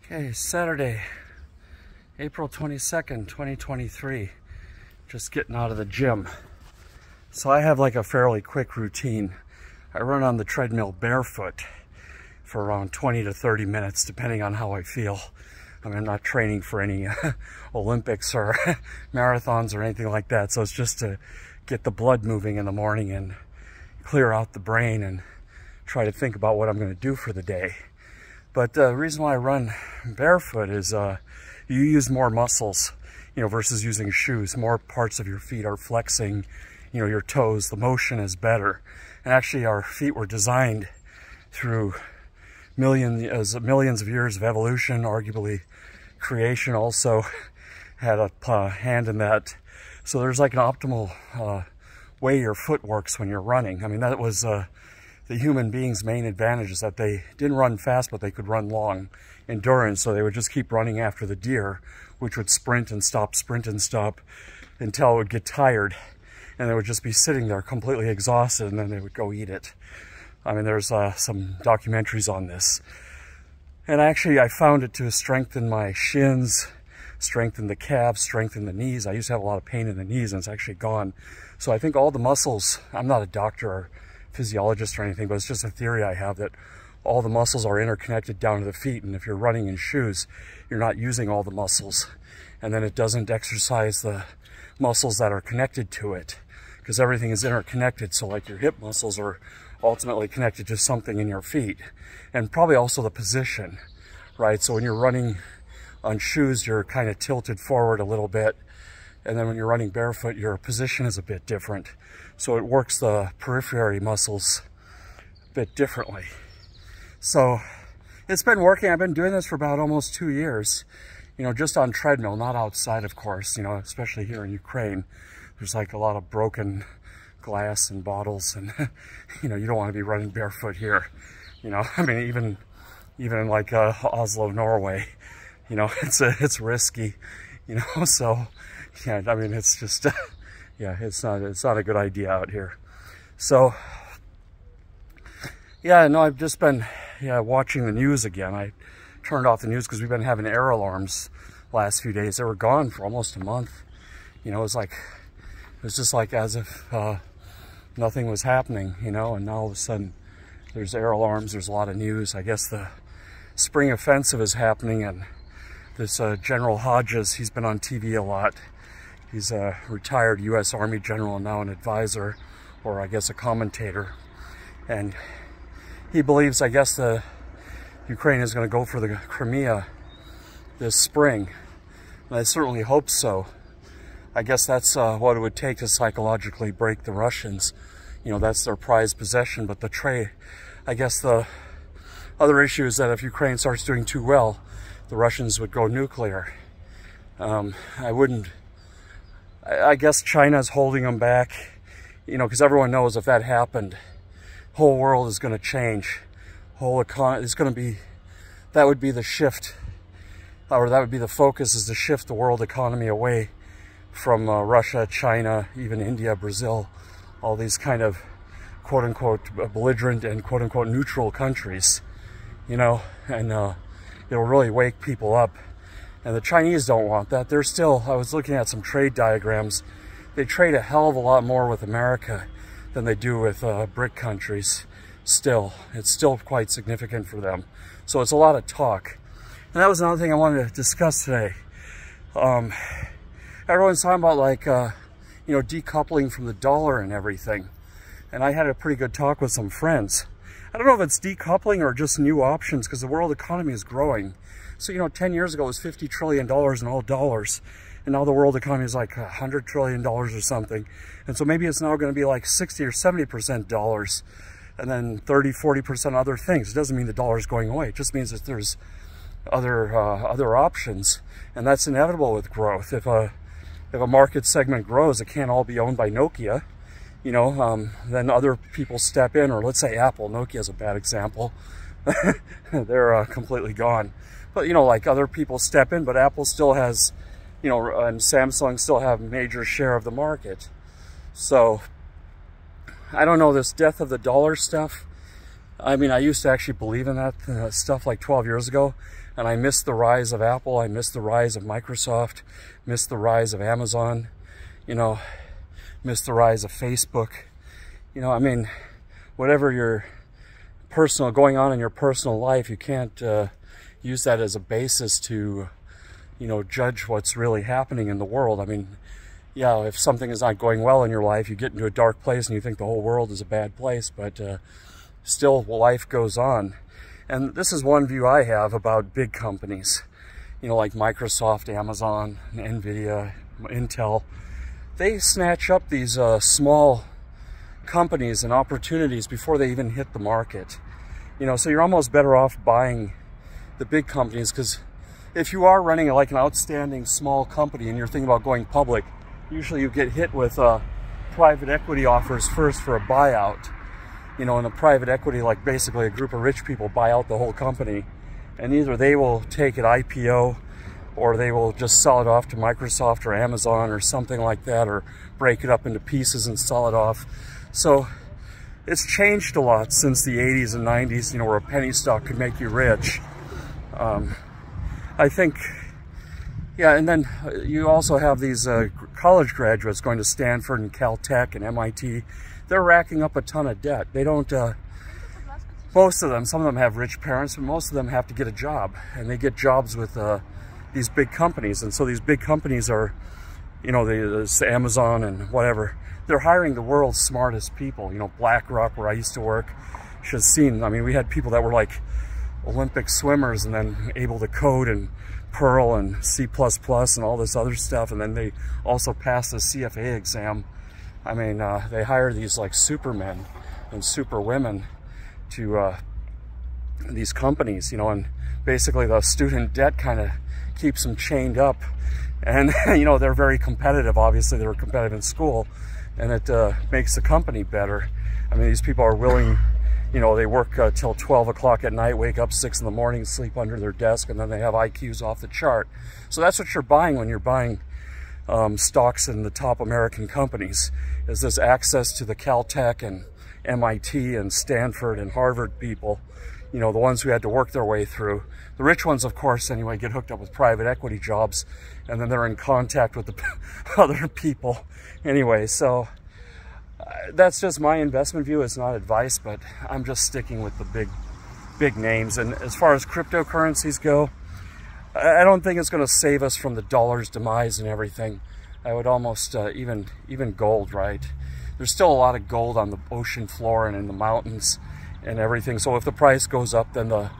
Okay, Saturday, April 22nd, 2023. Just getting out of the gym. So I have like a fairly quick routine. I run on the treadmill barefoot for around 20 to 30 minutes, depending on how I feel. I mean, I'm not training for any Olympics or marathons or anything like that. So it's just to get the blood moving in the morning and clear out the brain and try to think about what I'm going to do for the day. But the reason why I run barefoot is you use more muscles, versus using shoes. More parts of your feet are flexing, your toes. The motion is better. And actually, our feet were designed through millions of years of evolution. Arguably, creation also had a hand in that. So there's like an optimal way your foot works when you're running. I mean, that was the human beings' main advantage, is that they didn't run fast, but they could run long. Endurance, so they would just keep running after the deer, which would sprint and stop until it would get tired. And they would just be sitting there completely exhausted, and then they would go eat it. I mean, there's some documentaries on this. And actually, I found it to strengthen my shins, strengthen the calves, strengthen the knees. I used to have a lot of pain in the knees, and it's actually gone. So I think all the muscles, I'm not a doctor or physiologist or anything, but it's just a theory I have, that all the muscles are interconnected down to the feet. And if you're running in shoes, you're not using all the muscles. And then it doesn't exercise the muscles that are connected to it, because everything is interconnected. So like your hip muscles are ultimately connected to something in your feet, and probably also the position, right? So when you're running on shoes, you're kind of tilted forward a little bit. And then when you're running barefoot, your position is a bit different. So it works the periphery muscles a bit differently. So it's been working. I've been doing this for about almost 2 years, just on treadmill, not outside, of course, especially here in Ukraine. There's like a lot of broken glass and bottles, and, you don't want to be running barefoot here. I mean, even in like Oslo, Norway, it's risky, so yeah, I mean, it's just, yeah, it's not a good idea out here. So, yeah, no, I've just been, watching the news again. I turned off the news because we've been having air alarms last few days. They were gone for almost a month. It was just like as if nothing was happening, and now all of a sudden there's air alarms, there's a lot of news. I guess the spring offensive is happening, and this General Hodges, he's been on TV a lot. He's a retired U.S. Army general and now an advisor, or I guess a commentator. And he believes, I guess, the Ukraine is going to go for the Crimea this spring. And I certainly hope so. I guess that's what it would take to psychologically break the Russians. That's their prized possession. But I guess the other issue is that if Ukraine starts doing too well, the Russians would go nuclear. I guess China's holding them back, because everyone knows if that happened, whole world is going to change. Whole economy is going to be, that would be the shift, or that would be the focus, is to shift the world economy away from Russia, China, even India, Brazil, all these kind of quote-unquote belligerent and quote-unquote neutral countries, and it'll really wake people up. And the Chinese don't want that. They're still, I was looking at some trade diagrams, they trade a hell of a lot more with America than they do with BRIC countries. Still, it's still quite significant for them. So it's a lot of talk. And that was another thing I wanted to discuss today. Everyone's talking about like, decoupling from the dollar and everything. And I had a pretty good talk with some friends. I don't know if it's decoupling or just new options, because the world economy is growing. So, 10 years ago it was $50 trillion in all dollars. And now the world economy is like $100 trillion or something. And so maybe it's now going to be like 60 or 70% dollars, and then 30, 40% other things. It doesn't mean the dollar is going away. It just means that there's other options. And that's inevitable with growth. If a market segment grows, it can't all be owned by Nokia. Then other people step in, or let's say Apple. Nokia is a bad example. They're completely gone. But, like other people step in, but Apple still has, and Samsung still have a major share of the market. So, I don't know, this death of the dollar stuff, I mean, I used to actually believe in that stuff like 12 years ago, and I missed the rise of Apple, I missed the rise of Microsoft, missed the rise of Amazon, you know, missed the rise of Facebook. You know, I mean, whatever your personal, going on in your personal life, you can't use that as a basis to, you know, judge what's really happening in the world. I mean, yeah, if something is not going well in your life, you get into a dark place and you think the whole world is a bad place, but still life goes on. And this is one view I have about big companies, you know, like Microsoft, Amazon, Nvidia, Intel. They snatch up these small companies and opportunities before they even hit the market. You know, so you're almost better off buying the big companies, because if you are running like an outstanding small company and you're thinking about going public, usually you get hit with private equity offers first for a buyout. You know, and a private equity, like basically a group of rich people, buy out the whole company, and either they will take it IPO, or they will just sell it off to Microsoft or Amazon or something like that, or break it up into pieces and sell it off. So it's changed a lot since the 80s and 90s, you know, where a penny stock could make you rich. I think, yeah, and then you also have these college graduates going to Stanford and Caltech and MIT. They're racking up a ton of debt. They don't, most of them, some of them have rich parents, but most of them have to get a job. And they get jobs with these big companies. And so these big companies are, you know, this Amazon and whatever, they're hiring the world's smartest people. You know, BlackRock, where I used to work, should have seen, I mean, we had people that were like Olympic swimmers and then able to code in Perl and C++ and all this other stuff. And then they also passed the CFA exam. I mean, they hire these like supermen and superwomen to these companies, you know, and basically the student debt kind of keeps them chained up. And, you know, they're very competitive. Obviously, they were competitive in school, and it makes the company better. I mean, these people are willing, you know, they work till 12 o'clock at night, wake up 6 in the morning, sleep under their desk, and then they have IQs off the chart. So that's what you're buying when you're buying stocks in the top American companies, is this access to the Caltech and MIT and Stanford and Harvard people, you know, the ones who had to work their way through. The rich ones, of course, anyway, get hooked up with private equity jobs, and then they're in contact with the other people. Anyway, so that's just my investment view. It's not advice, but I'm just sticking with the big names. And as far as cryptocurrencies go, I don't think it's going to save us from the dollar's demise and everything. I would almost, even gold, right? There's still a lot of gold on the ocean floor and in the mountains and everything. So if the price goes up, then the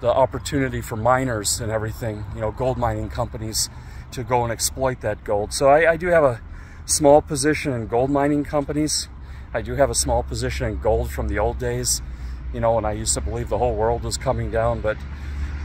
opportunity for miners and everything, you know, gold mining companies to go and exploit that gold. So I do have a small position in gold mining companies. I do have a small position in gold from the old days, you know, when I used to believe the whole world was coming down. But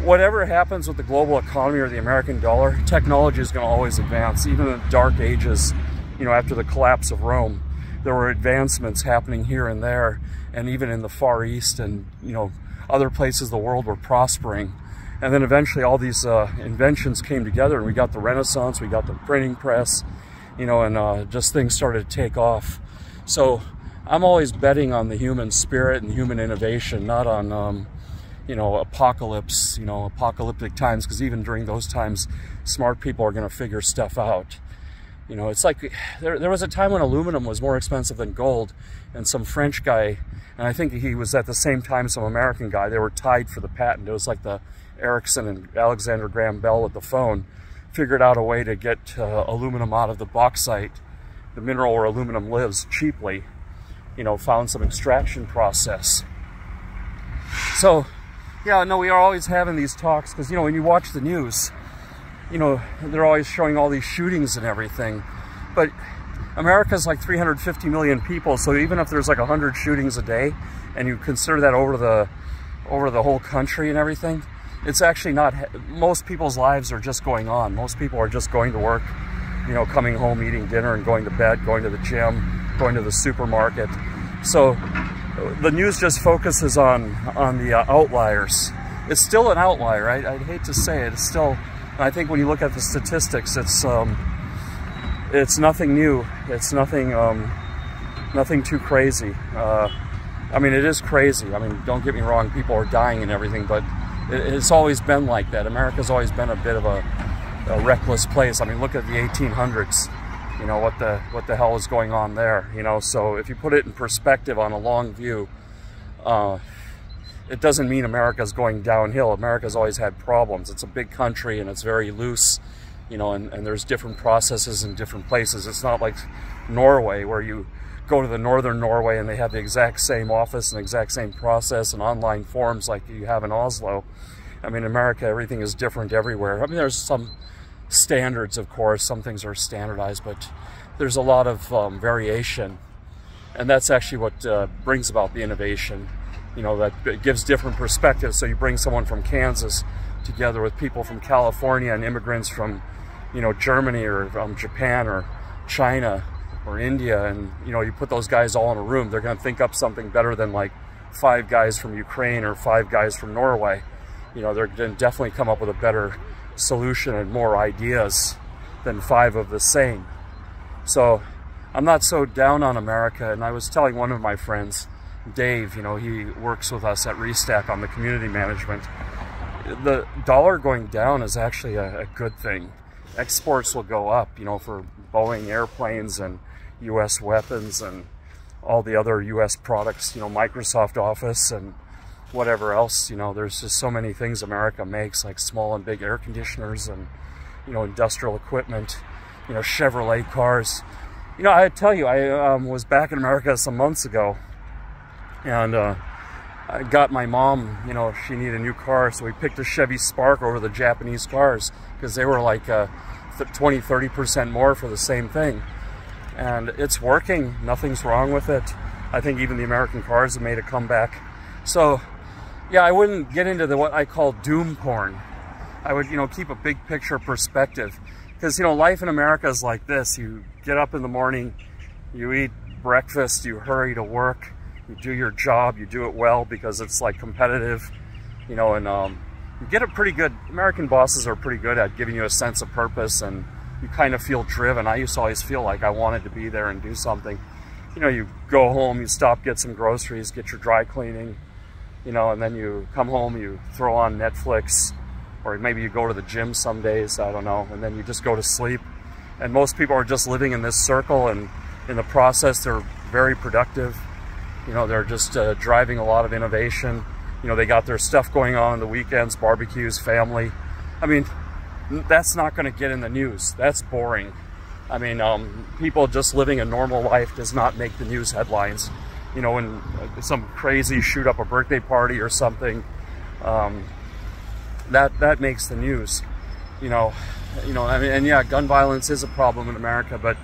whatever happens with the global economy or the American dollar, technology is going to always advance. Even in the dark ages, you know, after the collapse of Rome, there were advancements happening here and there, and even in the Far East and, you know, other places the world were prospering. And then eventually all these inventions came together, and we got the Renaissance, we got the printing press, you know, and just things started to take off. So I'm always betting on the human spirit and human innovation, not on you know, apocalypse, you know, apocalyptic times, because even during those times, smart people are going to figure stuff out. You know, it's like there was a time when aluminum was more expensive than gold, and some French guy, and I think he was at the same time some American guy, they were tied for the patent. It was like the Ericsson and Alexander Graham Bell with the phone, figured out a way to get aluminum out of the bauxite, the mineral where aluminum lives, cheaply. You know, found some extraction process. So, yeah, no, we are always having these talks, because, you know, when you watch the news, you know, they're always showing all these shootings and everything. But America's like 350 million people, so even if there's like 100 shootings a day, and you consider that over the whole country and everything, it's actually not, most people's lives are just going on. Most people are just going to work, you know, coming home, eating dinner, and going to bed, going to the gym, going to the supermarket. So the news just focuses on the outliers. It's still an outlier, right? I'd hate to say it. It's still, I think when you look at the statistics, it's nothing new. It's nothing too crazy. I mean, it is crazy. I mean, don't get me wrong, people are dying and everything, but it's always been like that. America's always been a bit of a reckless place. I mean, look at the 1800s. You know, what the hell is going on there, you know? So if you put it in perspective on a long view, it doesn't mean America's going downhill. America's always had problems. It's a big country and it's very loose, you know, and there's different processes in different places. It's not like Norway, where you go to the northern Norway and they have the exact same office and exact same process and online forms like you have in Oslo. I mean, America, everything is different everywhere. I mean, there's some standards, of course, some things are standardized, but there's a lot of variation, and that's actually what brings about the innovation. You know, that it gives different perspectives. So you bring someone from Kansas together with people from California and immigrants from, you know, Germany or Japan or China or India, and you know, you put those guys all in a room, they're going to think up something better than like 5 guys from Ukraine or 5 guys from Norway. You know, they're going to definitely come up with a better solution and more ideas than 5 of the same. So I'm not so down on America. And I was telling one of my friends, Dave, you know, he works with us at Restack on the community management. The dollar going down is actually a good thing. Exports will go up, you know, for Boeing airplanes and US weapons and all the other US products, you know, Microsoft Office and whatever else. You know, there's just so many things America makes, like small and big air conditioners and, you know, industrial equipment, you know, Chevrolet cars. You know, I tell you, I was back in America some months ago, and I got my mom, you know, she needed a new car, so we picked a Chevy Spark over the Japanese cars because they were like 20–30% more for the same thing. And it's working, nothing's wrong with it. I think even the American cars have made a comeback. So yeah, I wouldn't get into what I call doom porn. I would, you know, keep a big picture perspective, because, you know, life in America is like this. You get up in the morning, you eat breakfast, you hurry to work, you do your job, you do it well because it's like competitive, you know, and you get a pretty good, American bosses are pretty good at giving you a sense of purpose, and you kind of feel driven. I used to always feel like I wanted to be there and do something. You know, you go home, you stop, get some groceries, get your dry cleaning, you know, and then you come home, you throw on Netflix, or maybe you go to the gym some days, I don't know, and then you just go to sleep. And most people are just living in this circle, and in the process, they're very productive. You know, they're just driving a lot of innovation. You know, they got their stuff going on the weekends, barbecues, family. I mean, that's not going to get in the news. That's boring. I mean, people just living a normal life does not make the news headlines. You know, when some crazy shoot up a birthday party or something, that makes the news. You know, I mean, and yeah, gun violence is a problem in America, but,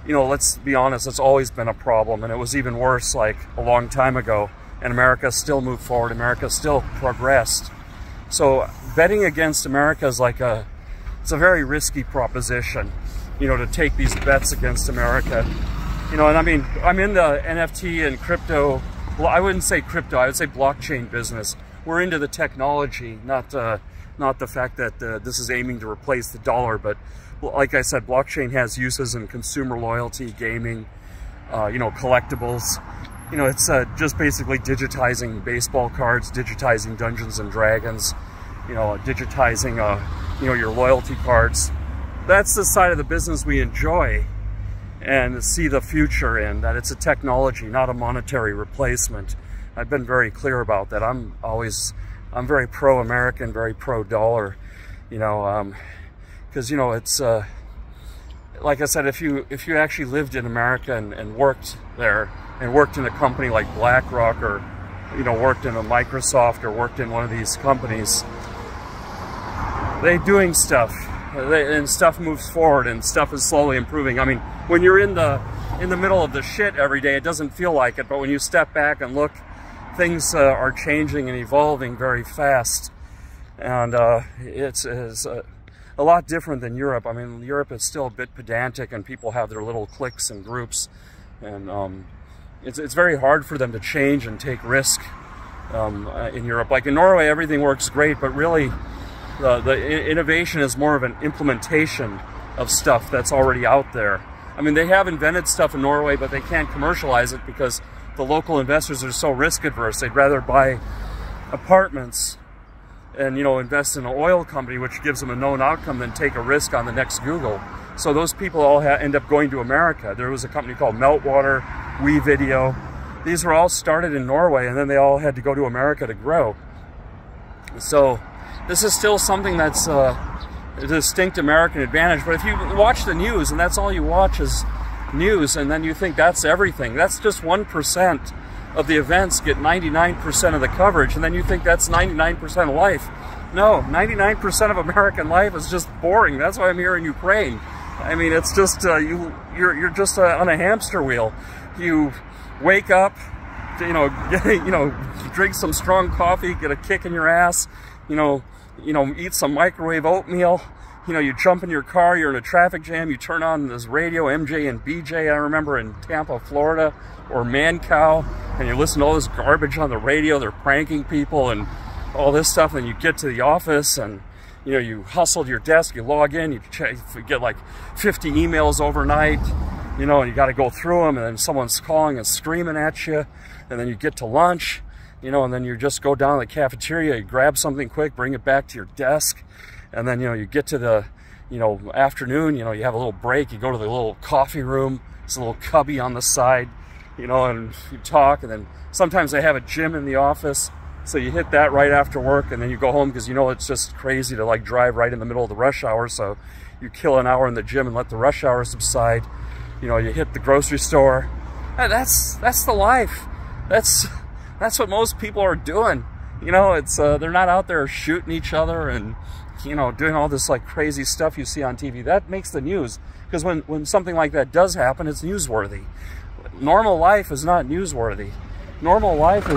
you know, let's be honest, it's always been a problem, and it was even worse like a long time ago, and America still moved forward, America still progressed. So betting against America is like it's a very risky proposition, you know, to take these bets against America. You know, and I mean, I'm in the NFT and crypto, well, I wouldn't say crypto, I would say blockchain business. We're into the technology, not the fact that this is aiming to replace the dollar, but like I said, blockchain has uses in consumer loyalty, gaming, you know, collectibles. You know, it's just basically digitizing baseball cards, digitizing Dungeons and Dragons, you know, digitizing, you know, your loyalty cards. That's the side of the business we enjoy and see the future in, that it's a technology, not a monetary replacement. I've been very clear about that. I'm very pro-American, very pro-dollar, you know, because, you know, it's, like I said, if you actually lived in America and worked there, and worked in a company like BlackRock, or, you know, worked in a Microsoft, or worked in one of these companies, they're doing stuff, and stuff moves forward, and stuff is slowly improving. I mean, when you're in the middle of the shit every day, it doesn't feel like it, but when you step back and look, things are changing and evolving very fast, and it's a lot different than Europe. I mean, Europe is still a bit pedantic, and people have their little cliques and groups, and it's very hard for them to change and take risk in Europe. Like in Norway, everything works great, but really the innovation is more of an implementation of stuff that's already out there. I mean, they have invented stuff in Norway, but they can't commercialize it because the local investors are so risk adverse. They'd rather buy apartments and, you know, invest in an oil company, which gives them a known outcome, than take a risk on the next Google. So those people all end up going to America. There was a company called Meltwater, WeVideo. These were all started in Norway, and then they all had to go to America to grow. So this is still something that's a distinct American advantage. But if you watch the news and that's all you watch is news, and then you think that's everything, that's just 1% of the events get 99% of the coverage, and then you think that's 99% of life. No, 99% of American life is just boring. That's why I'm here in Ukraine. I mean, it's just you're just on a hamster wheel. You wake up, you know, drink some strong coffee, get a kick in your ass, you know, eat some microwave oatmeal. You know, you jump in your car, you're in a traffic jam, you turn on this radio, MJ and BJ, I remember in Tampa, Florida, or Mancow, and you listen to all this garbage on the radio. They're pranking people and all this stuff, and you get to the office and, you know, you hustle to your desk, you log in, you get like 50 emails overnight, you know, and you got to go through them, and then someone's calling and screaming at you, and then you get to lunch, you know, and then you just go down to the cafeteria, you grab something quick, bring it back to your desk, and then, you know, you get to the, you know, afternoon, you know, you have a little break, you go to the little coffee room, there's a little cubby on the side, you know, and you talk, and then sometimes they have a gym in the office, so you hit that right after work, and then you go home because you know it's just crazy to like drive right in the middle of the rush hour, so you kill an hour in the gym and let the rush hour subside. You know, you hit the grocery store. That's the life. That's what most people are doing. You know, it's they're not out there shooting each other and, you know, doing all this like crazy stuff you see on TV. That makes the news, because when something like that does happen, it's newsworthy. Normal life is not newsworthy. Normal life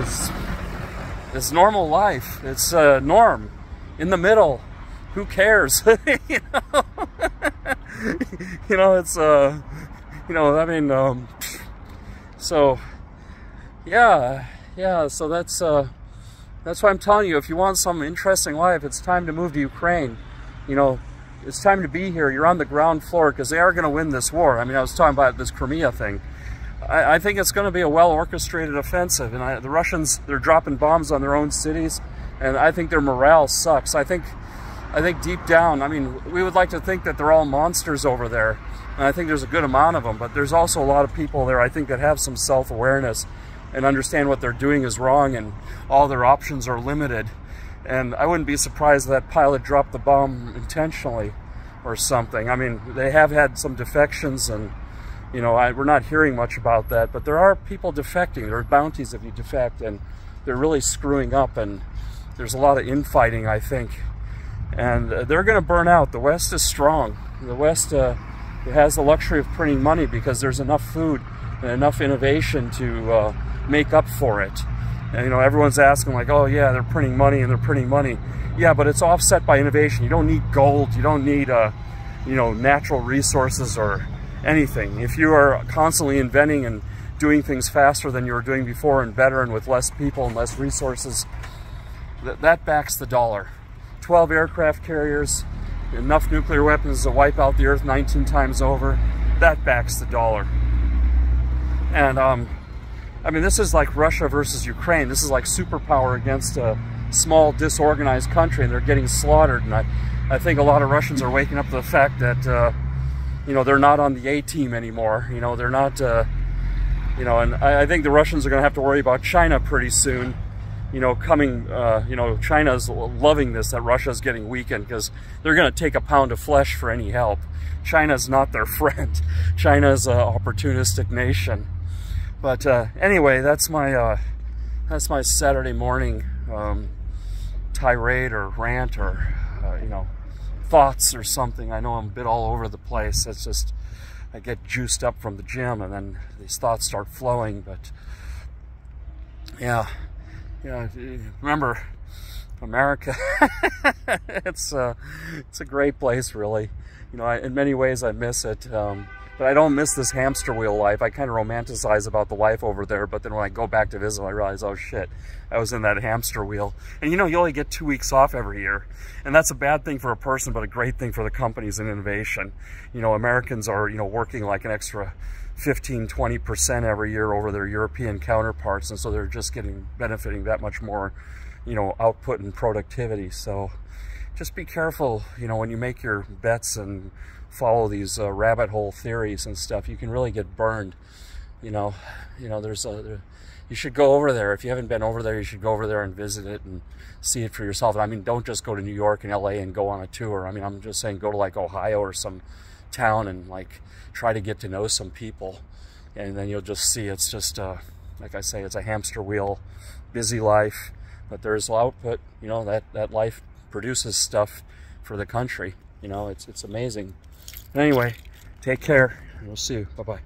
is normal life. It's norm in the middle. Who cares? You know, you know, it's you know, I mean, so yeah, so that's why I'm telling you, if you want some interesting life, it's time to move to Ukraine. You know, it's time to be here. You're on the ground floor, because they are going to win this war. I mean, I was talking about this Crimea thing. I think it's going to be a well-orchestrated offensive, and the Russians, they're dropping bombs on their own cities, and I think their morale sucks. I think deep down, I mean, we would like to think that they're all monsters over there, and I think there's a good amount of them, but there's also a lot of people there, I think, that have some self-awareness and understand what they're doing is wrong, and all their options are limited. And I wouldn't be surprised if that pilot dropped the bomb intentionally or something. I mean, they have had some defections, and, you know, we're not hearing much about that, but there are people defecting. There are bounties if you defect, and they're really screwing up, and there's a lot of infighting, I think. And they're going to burn out. The West is strong. The West has the luxury of printing money because there's enough food and enough innovation to make up for it. And, you know, everyone's asking like, oh yeah, they're printing money and they're printing money. Yeah, but it's offset by innovation. You don't need gold. You don't need, you know, natural resources or anything. If you are constantly inventing and doing things faster than you were doing before, and better, and with less people and less resources, that backs the dollar. 12 aircraft carriers, enough nuclear weapons to wipe out the earth 19 times over, that backs the dollar. And I mean, this is like Russia versus Ukraine. This is like superpower against a small, disorganized country, and they're getting slaughtered. And I think a lot of Russians are waking up to the fact that you know, they're not on the A team anymore. You know, they're not, you know, and I think the Russians are going to have to worry about China pretty soon. You know, coming, you know, China's loving this, that Russia's getting weakened, because they're going to take a pound of flesh for any help. China's not their friend. China's an opportunistic nation. But anyway, that's my Saturday morning tirade or rant or, you know, thoughts or something. I know I'm a bit all over the place. It's just, I get juiced up from the gym, and then these thoughts start flowing. But yeah, remember, America, it's a great place, really. You know, in many ways I miss it. But I don't miss this hamster wheel life. I kind of romanticize about the life over there, but then when I go back to visit, I realize, oh shit, I was in that hamster wheel. And you know, you only get 2 weeks off every year. And that's a bad thing for a person, but a great thing for the companies and innovation. You know, Americans are, you know, working like an extra 15–20% every year over their European counterparts, and so they're just benefiting that much more, you know, output and productivity. So just be careful, you know, when you make your bets and follow these rabbit hole theories and stuff. You can really get burned. You know, you should go over there. If you haven't been over there, you should go over there and visit it and see it for yourself. I mean, don't just go to New York and LA and go on a tour. I mean, I'm just saying, go to like Ohio or some town and like try to get to know some people, and then you'll just see it's just like I say, it's a hamster wheel, busy life, but there's output. You know, that life produces stuff for the country. You know, it's amazing. Anyway, take care, and we'll see you. Bye-bye.